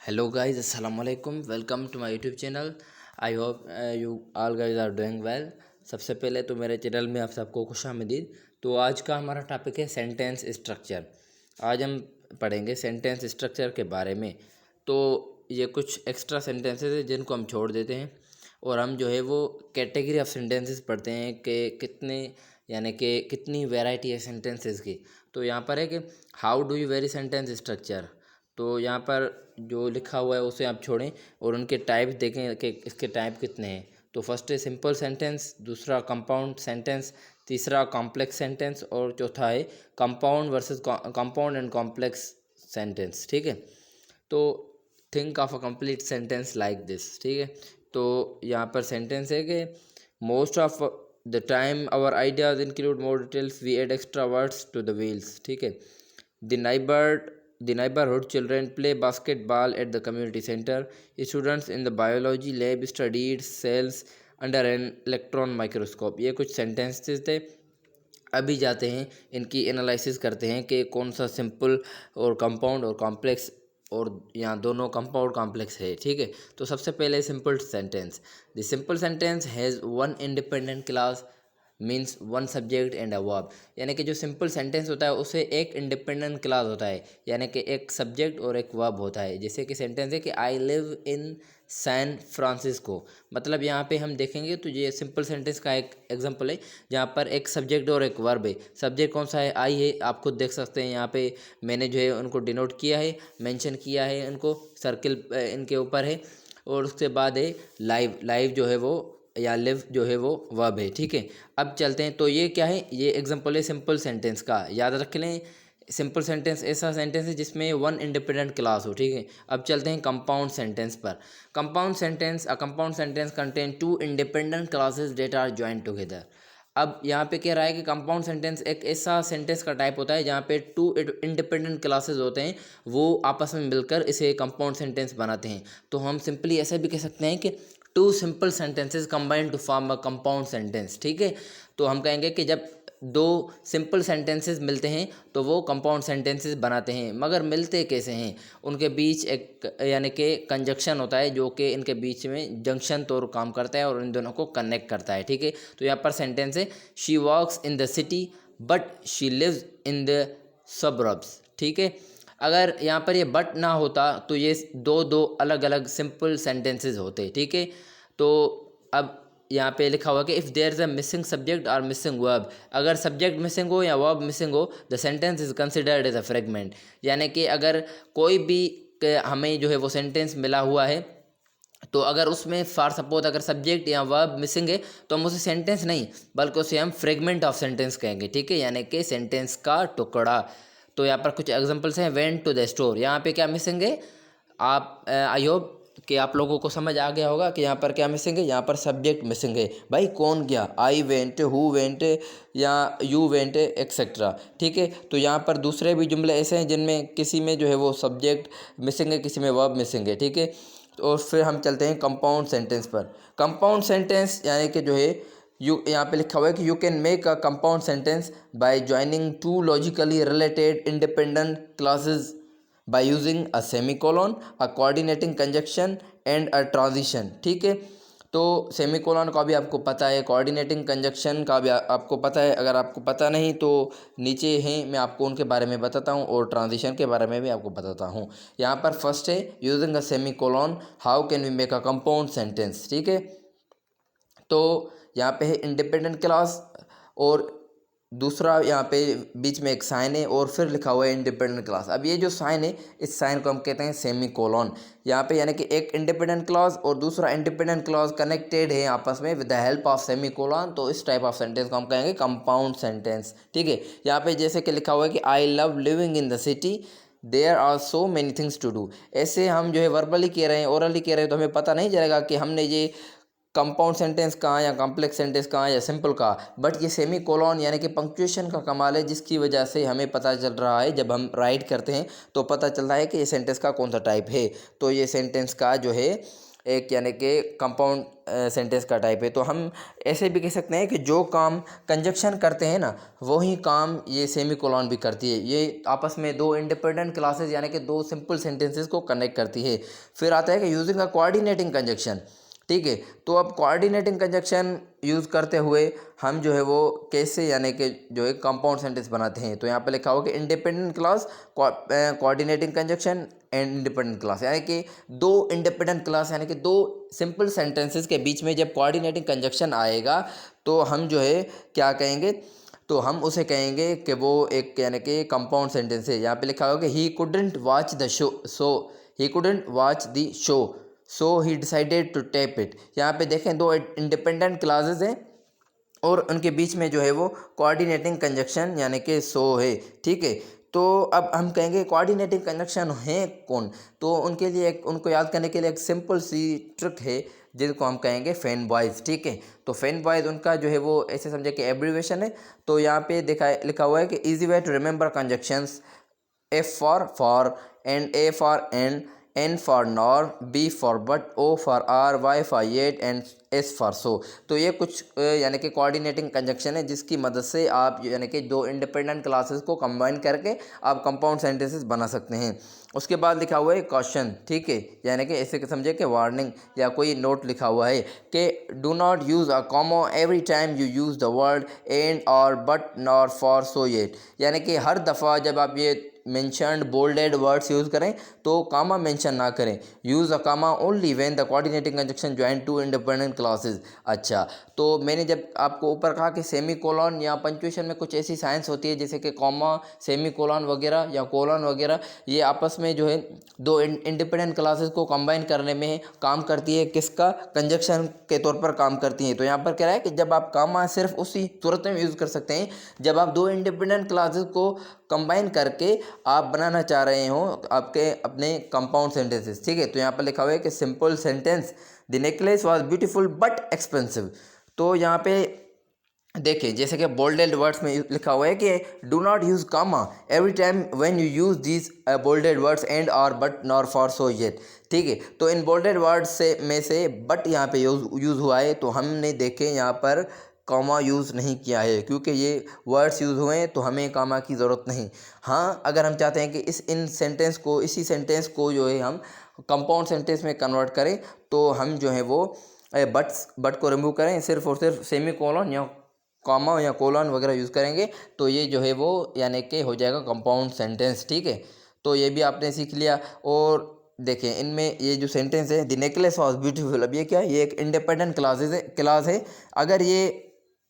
Hello guys, assalamu alaikum. Welcome to my YouTube channel. I hope you all guys are doing well. सबसे पहले तो मेरे channel में आप सबको खुशामदीद। तो आज का हमारा टॉपिक है सेंटेंस स्ट्रक्चर। आज हम पढ़ेंगे सेंटेंस स्ट्रक्चर के बारे में। तो ये कुछ एक्स्ट्रा सेंटेंसेस हैं जिनको हम छोड़ देते हैं और हम जो है वो कैटेगरी ऑफ सेंटेंसेस पढ़ते हैं कि कितने यानी कि कितनी वैरायटी है सेंटेंसेस की। तो यहाँ पर है कि how do you very sentence structure. तो यहाँ पर जो लिखा हुआ है उसे आप छोड़ें और उनके टाइप देखें कि इसके टाइप कितने हैं। तो फर्स्ट है सिंपल सेंटेंस, दूसरा कंपाउंड सेंटेंस, तीसरा कॉम्प्लेक्स सेंटेंस और चौथा है compound versus compound and complex sentence. ठीक है, तो think of a complete sentence like this. ठीक है, तो यहाँ पर सेंटेंस है कि most of the time our ideas include more details, we add extra words to the wheels. ठीक है, The neighborhood children play basketball at the community center. Students in the biology lab studied cells under an electron microscope. ये कुछ sentences थे। अभी जाते हैं इनकी analysis करते हैं कि कौन सा सिंपल और कंपाउंड और कॉम्प्लेक्स, और यहाँ दोनों कंपाउंड कॉम्प्लेक्स है। ठीक है, तो सबसे पहले simple sentence. The simple sentence has one independent class means one subject and a verb. यानी कि जो सिंपल सेंटेंस होता है उसे एक इंडिपेंडेंट क्लास होता है, यानी कि एक सब्जेक्ट और एक वर्ब होता है। जैसे कि सेंटेंस है कि I live in San Francisco. मतलब यहाँ पे हम देखेंगे तो ये सिंपल सेंटेंस का एक एग्जांपल है जहाँ पर एक सब्जेक्ट और एक वर्ब है। सब्जेक्ट कौन सा है? आई है। आप खुद देख सकते हैं यहाँ पे मैंने जो है उनको डिनोट किया है, मेंशन किया है, उनको सर्किल इनके ऊपर है। और उसके बाद है लाइव। लाइव जो है वो या लिव जो है वो वर्ब है। ठीक है, अब चलते हैं। तो ये क्या है? ये एग्जांपल है सिंपल सेंटेंस का, याद रख लें। सिंपल सेंटेंस ऐसा सेंटेंस है जिसमें वन इंडिपेंडेंट क्लास हो। ठीक है, अब चलते हैं कंपाउंड सेंटेंस पर। Compound sentence, a compound sentence contain two independent clauses that are joined together. अब यहाँ पे कह रहा है कि कंपाउंड सेंटेंस एक ऐसा सेंटेंस का टाइप होता है जहाँ पे टू इंडिपेंडेंट क्लासेस होते हैं, वो आपस में मिलकर इसे कंपाउंड सेंटेंस बनाते हैं। तो हम सिंपली ऐसे भी कह सकते हैं कि two simple sentences combined to form a compound sentence. ठीक है, तो हम कहेंगे कि जब दो सिंपल सेंटेंसेस मिलते हैं तो वो कंपाउंड सेंटेंसेस बनाते हैं। मगर मिलते कैसे हैं? उनके बीच एक यानी कि कंजक्शन होता है जो कि इनके बीच में जंक्शन तौर काम करता है और इन दोनों को कनेक्ट करता है। ठीक है, तो यहाँ पर सेंटेंस है she walks in the city but she lives in the suburbs. ठीक है, अगर यहाँ पर ये बट ना होता तो ये दो दो अलग अलग सिंपल सेंटेंसेस होते। ठीक है, तो अब यहाँ पे लिखा हुआ कि if there is a missing subject और मिसिंग वर्ब, अगर सब्जेक्ट मिसिंग हो या वर्ब मिसिंग हो, the sentence is considered as a fragment. यानी कि अगर कोई भी हमें जो है वो सेंटेंस मिला हुआ है तो अगर उसमें फॉर सपोज अगर सब्जेक्ट या वर्ब मिसिंग है तो हम उसे सेंटेंस नहीं बल्कि उसे हम फ्रेगमेंट ऑफ सेंटेंस कहेंगे। ठीक है, यानी कि सेंटेंस का टुकड़ा। तो यहाँ पर कुछ एग्जांपल्स हैं। वेंट टू द स्टोर, यहाँ पे क्या मिसिंग है? आप आई होप कि आप लोगों को समझ आ गया होगा कि यहाँ पर क्या मिसिंग है। यहाँ पर सब्जेक्ट मिसिंग है। भाई कौन गया? आई वेंट, हु वेंट या यू वेंट एक्सेट्रा। ठीक है, तो यहाँ पर दूसरे भी जुमले ऐसे हैं जिनमें किसी में जो है वो सब्जेक्ट मिसिंग है, किसी में वर्ब मिसिंग है। ठीक है, और फिर हम चलते हैं कंपाउंड सेंटेंस पर। कंपाउंड सेंटेंस यानी कि जो है यहाँ पे लिखा हुआ है कि you can make a compound sentence by joining two logically related independent classes by using a semicolon, a coordinating conjunction and a transition. ठीक है, तो सेमीकोलन का भी आपको पता है, कोऑर्डिनेटिंग कंजक्शन का भी आपको पता है। अगर आपको पता नहीं तो नीचे हैं, मैं आपको उनके बारे में बताता हूँ और ट्रांजिशन के बारे में भी आपको बताता हूँ। यहाँ पर फर्स्ट है using a semicolon how can we make a compound sentence. ठीक है, तो यहाँ पे है इंडिपेंडेंट क्लास और दूसरा यहाँ पे बीच में एक साइन है और फिर लिखा हुआ है इंडिपेंडेंट क्लास। अब ये जो साइन है इस साइन को हम कहते हैं सेमी कोलन। यहाँ पे यानी कि एक इंडिपेंडेंट क्लास और दूसरा इंडिपेंडेंट क्लास कनेक्टेड है आपस में with the help of semi colon, तो इस टाइप ऑफ सेंटेंस को हम कहेंगे कंपाउंड सेंटेंस। ठीक है, यहाँ पे जैसे कि लिखा हुआ है कि I love living in the city, there are so many things to do. ऐसे हम जो है वर्बली कह रहे हैं, ओरली कह रहे हैं, तो हमें पता नहीं चलेगा कि हमने ये कंपाउंड सेंटेंस कहाँ या कॉम्प्लेक्स सेंटेंस कहाँ या सिंपल कहाँ। बट ये सेमी कोलॉन यानी कि पंक्चुएशन का कमाल है जिसकी वजह से हमें पता चल रहा है, जब हम राइट करते हैं तो पता चलता है कि ये सेंटेंस का कौन सा टाइप है। तो ये सेंटेंस का जो है एक यानी कि कंपाउंड सेंटेंस का टाइप है। तो हम ऐसे भी कह सकते हैं कि जो काम कंजक्शन करते हैं ना, वही काम ये सेमी कोलॉन भी करती है। ये आपस में दो इंडिपेंडेंट क्लासेस यानी कि दो सिंपल सेंटेंसेस को कनेक्ट करती है। फिर आता है कि यूजिंग अ कोऑर्डिनेटिंग कंजक्शन। ठीक है, तो अब कोऑर्डिनेटिंग कंजक्शन यूज़ करते हुए हम जो है वो कैसे यानी कि जो है कंपाउंड सेंटेंस बनाते हैं। तो यहाँ पे लिखा होगा कि independent class, coordinating conjunction and independent clause, यानी कि दो इंडिपेंडेंट क्लास यानी कि दो सिंपल सेंटेंसेस के बीच में जब कोऑर्डिनेटिंग कंजक्शन आएगा तो हम जो है क्या कहेंगे, तो हम उसे कहेंगे कि वो एक यानी कि कंपाउंड सेंटेंस है। यहाँ पे लिखा होगा कि he couldn't watch the show, so he couldn't watch the show so he decided to tape it. यहाँ पे देखें दो इंडिपेंडेंट क्लासेस हैं और उनके बीच में जो है वो कोऑर्डिनेटिंग कंजक्शन यानी कि सो है। ठीक है, तो अब हम कहेंगे कोऑर्डिनेटिंग कंजक्शन है कौन, तो उनके लिए उनको याद करने के लिए एक सिंपल सी ट्रिक है जिसको हम कहेंगे फैन बॉयज़। ठीक है, तो फैन बॉयज़ उनका जो है वो ऐसे समझे कि एब्रीवेशन है। तो यहाँ पे लिखा हुआ है कि easy way to remember conjunctions, F for and A for N for nor, B for but, O for R, Y for yet and S for so। तो ये कुछ यानी कि कोऑर्डिनेटिंग कंजक्शन है जिसकी मदद से आप यानी कि दो इंडिपेंडेंट क्लासेस को कंबाइन करके आप कंपाउंड सेंटेंसेस बना सकते हैं। उसके बाद लिखा हुआ है क्वेश्चन। ठीक है, यानी कि ऐसे समझे कि वार्निंग या कोई नोट लिखा हुआ है कि do not use a comma every time you use the word and और but nor for so yet, यानी कि हर दफ़ा जब आप ये मेंशनड बोल्डेड वर्ड्स यूज़ करें तो कामा मेंशन ना करें। Use a comma only when the coordinating conjunction join two independent clauses. अच्छा, तो मैंने जब आपको ऊपर कहा कि सेमी कोलॉन या पंक्चुएशन में कुछ ऐसी साइंस होती है जैसे कि कॉमा, सेमी कोलॉन वगैरह या कोलॉन वगैरह, ये आपस में जो है दो इंडिपेंडेंट क्लासेस को कंबाइन करने में काम करती है, किसका, कंजक्शन के तौर पर काम करती है। तो यहाँ पर कह रहा है कि जब आप कामा सिर्फ उसी सूरत में यूज़ कर सकते हैं जब आप दो इंडिपेंडेंट क्लासेस को कंबाइन करके आप बनाना चाह रहे हो आपके अपने कंपाउंड सेंटेंसेस। ठीक है, तो यहाँ पर लिखा हुआ है कि simple sentence the necklace was beautiful but expensive. तो यहाँ पे देखिए जैसे कि बोल्डेड वर्ड्स में लिखा हुआ है कि do not use comma every time when you use these bolded words and और but nor for so yet. ठीक है, तो इन बोल्डेड वर्ड्स से बट यहाँ पे यूज़ हुआ है, तो हमने देखे यहाँ पर कॉमा यूज़ नहीं किया है क्योंकि ये वर्ड्स यूज़ हुए हैं तो हमें कॉमा की ज़रूरत नहीं। हाँ, अगर हम चाहते हैं कि इसी सेंटेंस को जो है हम कंपाउंड सेंटेंस में कन्वर्ट करें तो हम जो है वो बट को रिमूव करें, सिर्फ और सिर्फ सेमी कोलन या कॉमा या कोलन वगैरह यूज़ करेंगे तो ये जो है वो यानी कि हो जाएगा कंपाउंड सेंटेंस। ठीक है, तो ये भी आपने सीख लिया। और देखें इनमें ये जो सेंटेंस है द नेकलेस वॉज ब्यूटीफुल, अब ये क्या है, ये एक इंडिपेंडेंट क्लास है। अगर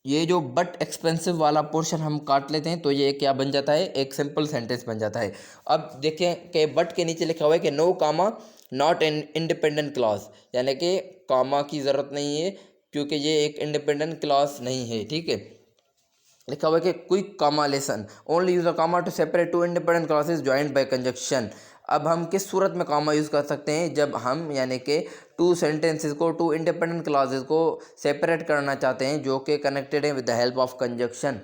ये जो बट एक्सपेंसिव वाला पोर्शन हम काट लेते हैं तो ये क्या बन जाता है, एक सिंपल सेंटेंस बन जाता है। अब देखें कि बट के नीचे लिखा हुआ है कि no comma not an independent clause, यानी कि कामा की ज़रूरत नहीं है क्योंकि ये एक इंडिपेंडेंट क्लास नहीं है। ठीक है, लिखा हुआ है कि quick comma lesson only use a comma to separate two independent clauses joined by conjunction. अब हम किस सूरत में कामा यूज़ कर सकते हैं, जब हम यानी कि टू सेंटेंसेस को, टू इंडिपेंडेंट क्लासेस को सेपरेट करना चाहते हैं जो कि कनेक्टेड है with the help of conjunction.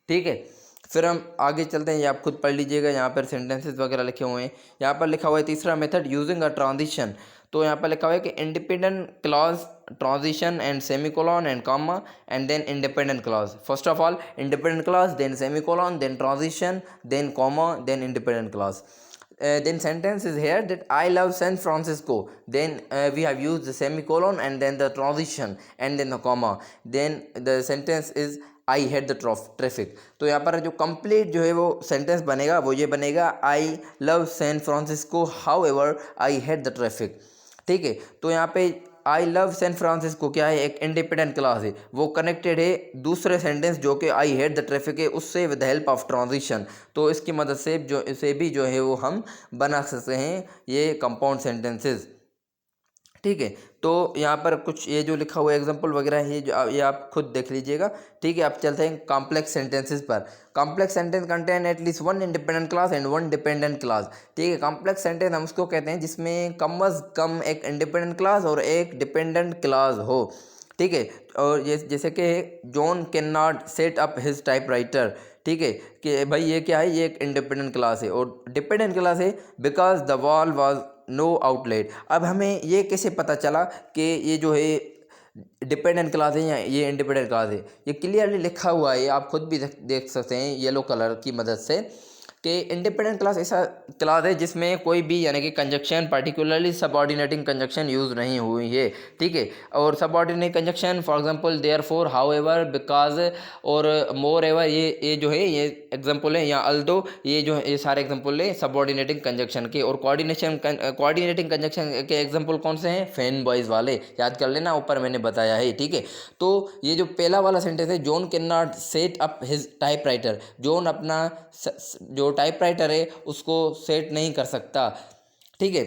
ठीक है, फिर हम आगे चलते हैं, ये आप खुद पढ़ लीजिएगा, यहाँ पर सेंटेंसेस वगैरह लिखे हुए हैं। यहाँ पर लिखा हुआ है तीसरा मेथड यूजिंग अ ट्रांजिशन। तो यहाँ पर लिखा हुआ है कि independent clause, transition and semicolon and comma and then independent clause. First of all independent clause, then semicolon, then transition, then comma, then independent clause. Then sentence is here that I love San Francisco. Then we have used the semicolon and then the transition and then the comma. Then the sentence is I hate the traffic. तो यहाँ पर जो complete जो है वो sentence बनेगा वो ये बनेगा I love San Francisco, however I hate the traffic. ठीक है, तो यहाँ पे आई लव सैन फ्रांसिस्को क्या है, एक इंडिपेंडेंट क्लास है, वो कनेक्टेड है दूसरे सेंटेंस जो कि आई हेट द ट्रैफिक है उससे विद हेल्प ऑफ ट्रांजिशन। तो इसकी मदद से जो इसे भी जो है वो हम बना सकते हैं ये कंपाउंड सेंटेंसेस। ठीक है, तो यहाँ पर कुछ ये जो लिखा हुआ है एग्जाम्पल वगैरह है जो ये आप खुद देख लीजिएगा। ठीक है, आप चलते हैं कॉम्प्लेक्स सेंटेंसेस पर। Complex sentence contain at least one independent class and one dependent class. ठीक है, कॉम्प्लेक्स सेंटेंस हम उसको कहते हैं जिसमें कम अज़ कम एक इंडिपेंडेंट क्लास और एक डिपेंडेंट क्लास हो। ठीक है, और ये जैसे कि John can not set up his typewriter. ठीक है, कि भाई ये क्या है, ये एक इंडिपेंडेंट क्लास है। और डिपेंडेंट क्लास है because the wall was no outlet. अब हमें ये कैसे पता चला कि ये जो है डिपेंडेंट क्लास है या ये इंडिपेंडेंट क्लास है? ये क्लियरली लिखा हुआ है, आप खुद भी देख सकते हैं येलो कलर की मदद से कि इंडिपेंडेंट क्लास ऐसा क्लास है जिसमें कोई भी यानी कि conjunction particularly subordinating conjunction use नहीं हुई है, ठीक है। और subordinate conjunction for example therefore, however, because और मोर एवर, ये जो है ये एग्जांपल है, या अल्दो, ये जो है ये सारे एग्जांपल है सबऑर्डिनेटिंग कंजक्शन के। और कोऑर्डिनेटिंग कंजक्शन के एग्जांपल कौन से हैं? फैन बॉयज़ वाले, याद कर लेना, ऊपर मैंने बताया है, ठीक है। तो ये जो पहला वाला सेंटेंस है, John can not set up his typewriter, John अपना जो टाइपराइटर है उसको सेट नहीं कर सकता, ठीक है।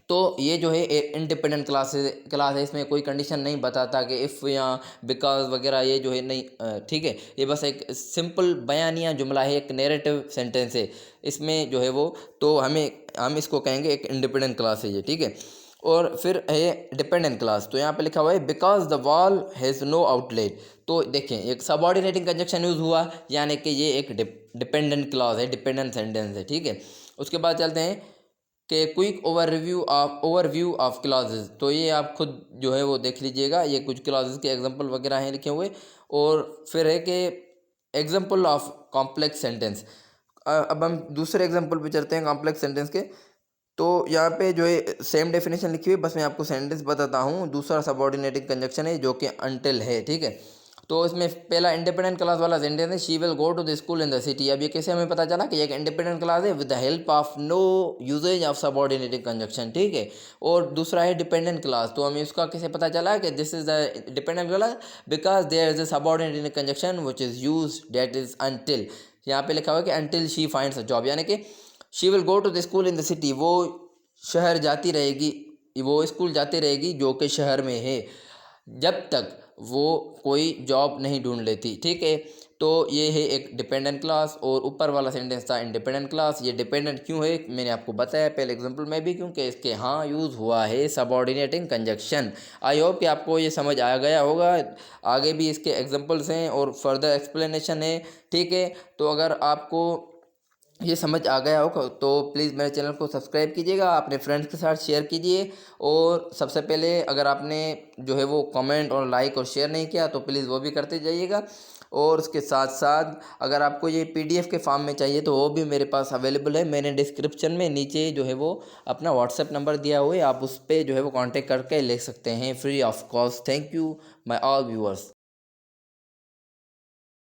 तो ये जो है इंडिपेंडेंट क्लास है, इसमें कोई कंडीशन नहीं बताता कि इफ़ या बिकॉज वगैरह, ये जो है नहीं, ठीक है। ये बस एक सिंपल बयानिया जुमला है, एक नैरेटिव सेंटेंस है, इसमें जो है वो, तो हम इसको कहेंगे एक इंडिपेंडेंट क्लास है ये, ठीक है। और फिर है डिपेंडेंट क्लास, तो यहाँ पे लिखा हुआ है because the wall has no outlet. तो देखें एक सबऑर्डिनेटिंग कंजक्शन यूज़ हुआ, यानी कि ये एक डिपेंडेंट क्लास है, डिपेंडेंट सेंटेंस है, ठीक है। उसके बाद चलते हैं कि क्विक ओवरव्यू ऑफ क्लासेस, तो ये आप खुद जो है वो देख लीजिएगा, ये कुछ क्लासेस के एग्जांपल वगैरह हैं लिखे हुए। और फिर है कि एग्जांपल ऑफ कॉम्प्लेक्स सेंटेंस। अब हम दूसरे एग्जांपल पे चलते हैं कॉम्प्लेक्स सेंटेंस के। तो यहाँ पे जो है सेम डेफिनेशन लिखी हुई है, बस मैं आपको सेंटेंस बताता हूँ। दूसरा सबऑर्डिनेटिंग कंजक्शन है जो कि अनटिल है, ठीक है। तो इसमें पहला इंडिपेंडेंट क्लास वाला सेंटेंस है, she will go to the school in the city. अब ये कैसे हमें पता चला कि एक इंडिपेंडेंट क्लास है with the help of no usages of subordinating conjunction, ठीक है। और दूसरा है डिपेंडेंट क्लास, तो हमें उसका कैसे पता चला कि this is the dependent clause because there is a subordinating conjunction which is used, that is until. यहाँ पे लिखा हुआ है कि until she finds a job, यानी कि she will go to the school in the city, वो शहर जाती रहेगी, वो स्कूल जाती रहेगी जो कि शहर में है, जब तक वो कोई जॉब नहीं ढूंढ लेती, ठीक है। तो ये है एक डिपेंडेंट क्लास, और ऊपर वाला सेंटेंस था इंडिपेंडेंट क्लास। ये डिपेंडेंट क्यों है मैंने आपको बताया पहले एग्जांपल में भी, क्योंकि इसके हाँ यूज़ हुआ है सबऑर्डिनेटिंग कंजक्शन। आई होप कि आपको ये समझ आ गया होगा। आगे भी इसके एग्जांपल्स हैं और फर्दर एक्सप्लेनेशन है, ठीक है। तो अगर आपको ये समझ आ गया हो तो प्लीज़ मेरे चैनल को सब्सक्राइब कीजिएगा, अपने फ्रेंड्स के साथ शेयर कीजिए। और सबसे पहले अगर आपने जो है वो कमेंट और लाइक और शेयर नहीं किया तो प्लीज़ वो भी करते जाइएगा। और उसके साथ साथ अगर आपको ये पीडीएफ के फॉर्म में चाहिए तो वो भी मेरे पास अवेलेबल है। मैंने डिस्क्रिप्शन में नीचे जो है वो अपना व्हाट्सएप नंबर दिया हुआ है, आप उस पर जो है वो कॉन्टेक्ट करके ले सकते हैं free of cost. Thank you my all viewers.